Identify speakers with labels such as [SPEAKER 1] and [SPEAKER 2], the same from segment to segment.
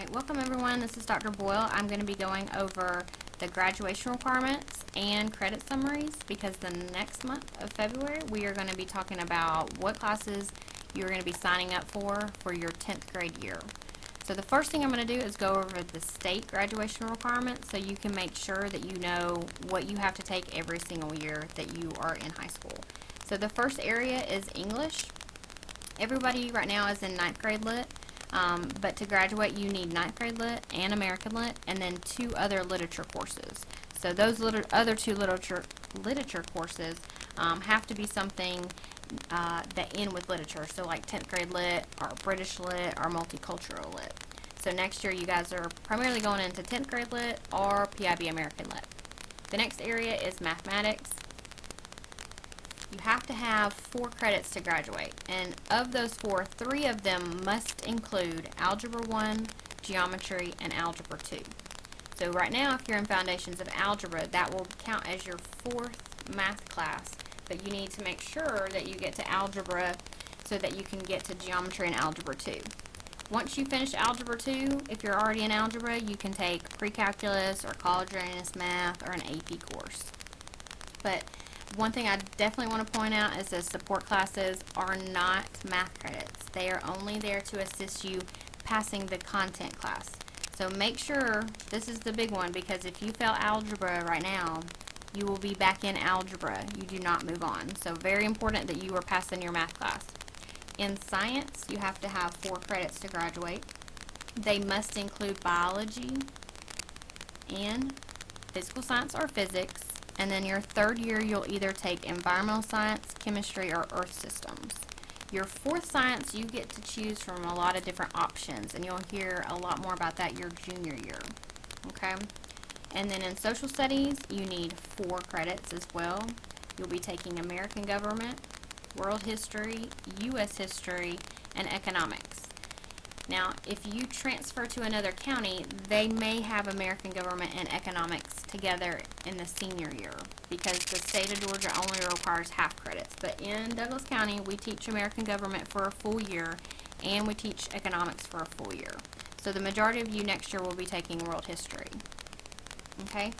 [SPEAKER 1] Alright, welcome everyone. This is Dr. Boyle. I'm going to be going over the graduation requirements and credit summaries because the next month of February we are going to be talking about what classes you're going to be signing up for your 10th grade year. So the first thing I'm going to do is go over the state graduation requirements so you can make sure that you know what you have to take every single year that you are in high school. So the first area is English. Everybody right now is in 9th grade lit. But to graduate you need 9th grade lit and American lit and then 2 other literature courses. So those other 2 literature courses have to be something that end with literature. So like 10th grade lit or British lit or multicultural lit. So next year you guys are primarily going into 10th grade lit or PIB American lit. The next area is mathematics. You have to have 4 credits to graduate, and of those 4, 3 of them must include Algebra 1, Geometry, and Algebra 2. So right now, if you're in Foundations of Algebra, that will count as your 4th math class, but you need to make sure that you get to Algebra so that you can get to Geometry and Algebra 2. Once you finish Algebra 2, if you're already in Algebra, you can take Pre-Calculus or College Readiness Math or an AP course. But one thing I definitely want to point out is that support classes are not math credits. They are only there to assist you passing the content class. So make sure, this is the big one, because if you fail algebra right now, you will be back in algebra. You do not move on. So very important that you are passing your math class. In science, you have to have 4 credits to graduate. They must include biology and physical science or physics. And then your 3rd year, you'll either take environmental science, chemistry, or earth systems. Your 4th science, you get to choose from a lot of different options, and you'll hear a lot more about that your junior year. Okay? And then in social studies, you need 4 credits as well. You'll be taking American government, world history, U.S. history, and economics. Now, if you transfer to another county, they may have American government and economics together in the senior year because the state of Georgia only requires half credits. But in Douglas County, we teach American government for a full year and we teach economics for a full year. So the majority of you next year will be taking world history. Okay?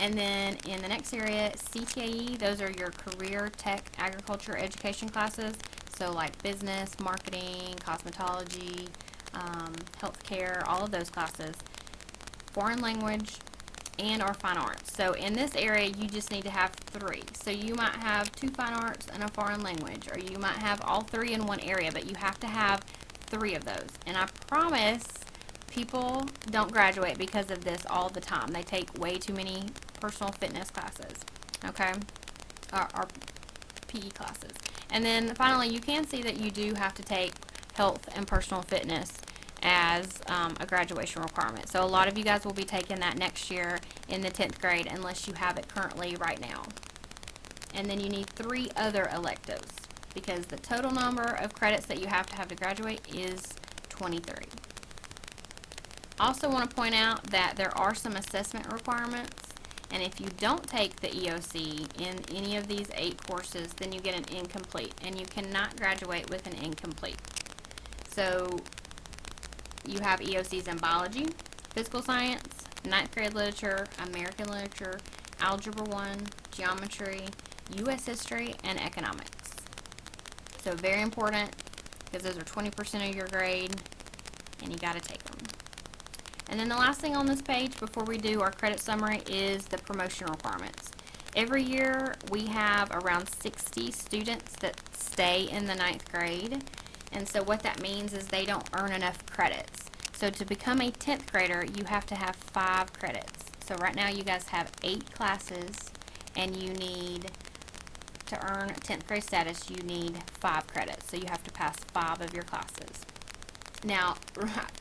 [SPEAKER 1] And then in the next area, CTAE, those are your career, tech, agriculture, education classes. So like business, marketing, cosmetology, healthcare, all of those classes, foreign language, and or fine arts. So in this area, you just need to have 3. So you might have 2 fine arts and a foreign language, or you might have all 3 in one area, but you have to have 3 of those. And I promise people don't graduate because of this all the time. They take way too many personal fitness classes, okay, or PE classes. And then finally, you can see that you do have to take health and personal fitness as a graduation requirement. So a lot of you guys will be taking that next year in the 10th grade unless you have it currently right now. And then you need 3 other electives because the total number of credits that you have to graduate is 23. I also want to point out that there are some assessment requirements, and if you don't take the EOC in any of these 8 courses, then you get an incomplete, and you cannot graduate with an incomplete. So you have EOCs in biology, physical science, 9th grade literature, American literature, algebra 1, geometry, U.S. history, and economics. So very important because those are 20% of your grade and you got to take them. And then the last thing on this page before we do our credit summary is the promotion requirements. Every year we have around 60 students that stay in the 9th grade. And so what that means is they don't earn enough credits. So to become a 10th grader, you have to have 5 credits. So right now you guys have 8 classes, and you need to earn 10th grade status, you need 5 credits. So you have to pass 5 of your classes. Now,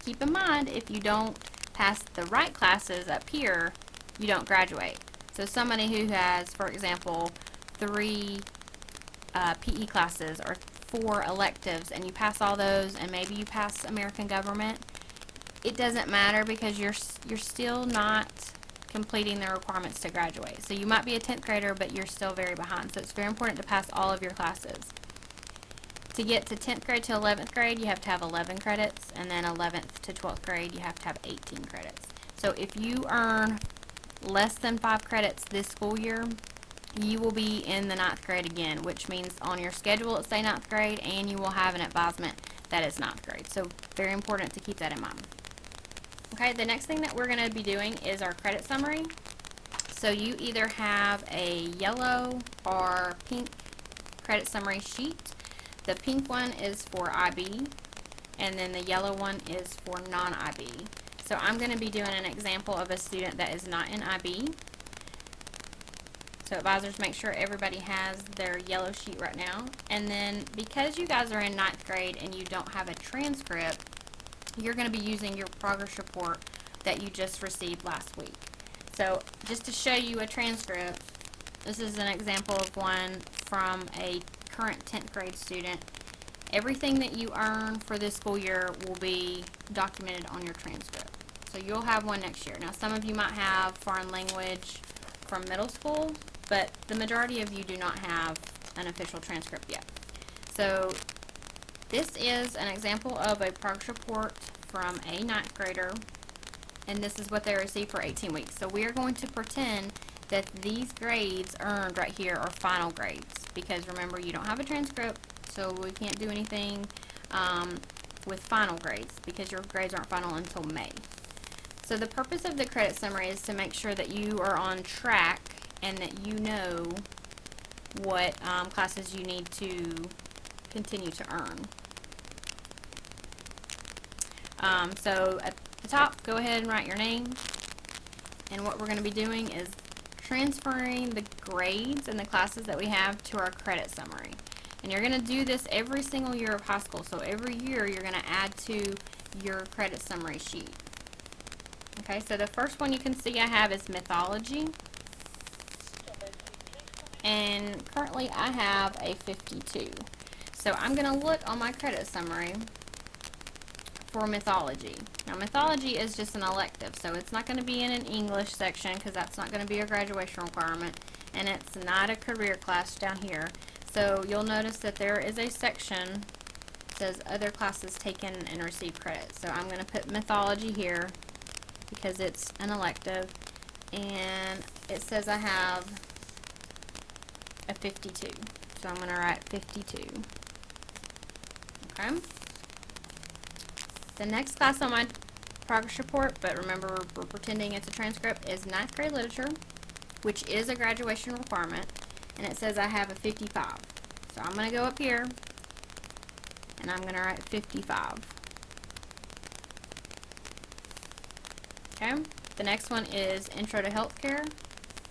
[SPEAKER 1] keep in mind, if you don't pass the right classes up here, you don't graduate. So somebody who has, for example, 3 PE classes or 4 electives and you pass all those and maybe you pass American government, it doesn't matter because you're still not completing the requirements to graduate. So you might be a 10th grader, but you're still very behind. So it's very important to pass all of your classes. To get to 10th grade to 11th grade, you have to have 11 credits, and then 11th to 12th grade, you have to have 18 credits. So if you earn less than 5 credits this school year, you will be in the 9th grade again, which means on your schedule it say 9th grade, and you will have an advisement that is 9th grade. So very important to keep that in mind. Okay, the next thing that we're going to be doing is our credit summary. So you either have a yellow or pink credit summary sheet. The pink one is for IB, and then the yellow one is for non-IB. So I'm going to be doing an example of a student that is not in IB. So advisors, make sure everybody has their yellow sheet right now. And then because you guys are in 9th grade and you don't have a transcript, you're going to be using your progress report that you just received last week. So just to show you a transcript, this is an example of one from a current 10th grade student. Everything that you earn for this school year will be documented on your transcript. So you'll have one next year. Now some of you might have foreign language from middle school, but the majority of you do not have an official transcript yet. So this is an example of a progress report from a 9th grader, and this is what they received for 18 weeks. So we are going to pretend that these grades earned right here are final grades, because remember, you don't have a transcript, so we can't do anything with final grades because your grades aren't final until May. So the purpose of the credit summary is to make sure that you are on track and that you know what classes you need to continue to earn. So at the top, go ahead and write your name. And what we're going to be doing is transferring the grades and the classes that we have to our credit summary. And you're going to do this every single year of high school. So every year you're going to add to your credit summary sheet. Okay, so the first one you can see I have is mythology. And currently I have a 52. So I'm going to look on my credit summary for mythology. Now mythology is just an elective, so it's not going to be in an English section because that's not going to be a graduation requirement, and it's not a career class down here. So you'll notice that there is a section that says other classes taken and received credit. So I'm going to put mythology here because it's an elective, and it says I have a 52. So I'm going to write 52. Okay. The next class on my progress report, but remember we're pretending it's a transcript, is 9th grade literature, which is a graduation requirement, and it says I have a 55. So I'm going to go up here and I'm going to write 55. Okay, the next one is Intro to Healthcare,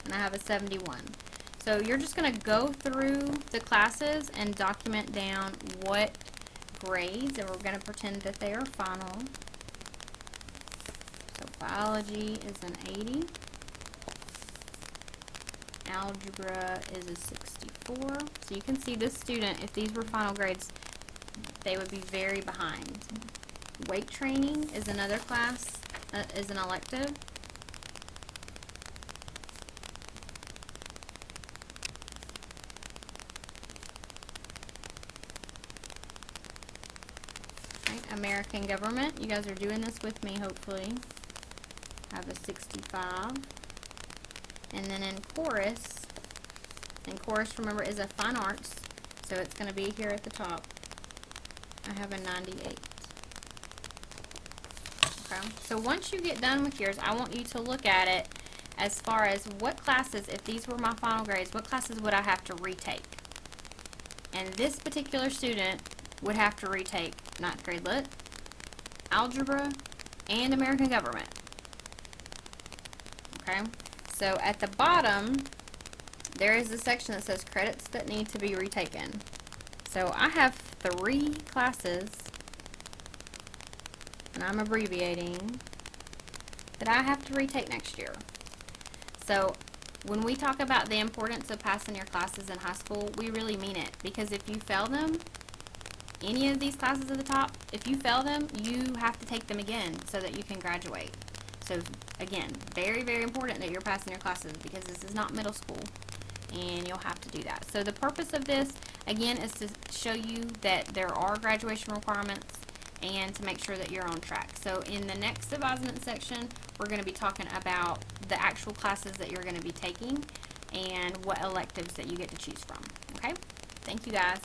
[SPEAKER 1] and I have a 71. So you're just going to go through the classes and document down what grades, and we're going to pretend that they are final. So biology is an 80. Algebra is a 64. So you can see this student, if these were final grades, they would be very behind. Weight training is another class, is an elective. American Government, you guys are doing this with me hopefully. I have a 65. And then in chorus, remember is a fine arts, so it's going to be here at the top. I have a 98. Okay, so once you get done with yours, I want you to look at it as far as what classes, if these were my final grades, what classes would I have to retake? And this particular student would have to retake 9th grade lit, algebra, and American Government. Okay, so at the bottom there is a section that says credits that need to be retaken. So I have 3 classes, and I'm abbreviating, that I have to retake next year. So when we talk about the importance of passing your classes in high school, we really mean it, because if you fail them, any of these classes at the top, if you fail them, you have to take them again so that you can graduate. So again, very, very important that you're passing your classes, because this is not middle school and you'll have to do that. So the purpose of this, Again, it's to show you that there are graduation requirements and to make sure that you're on track. So in the next advisement section, we're going to be talking about the actual classes that you're going to be taking and what electives that you get to choose from. Okay? Thank you guys.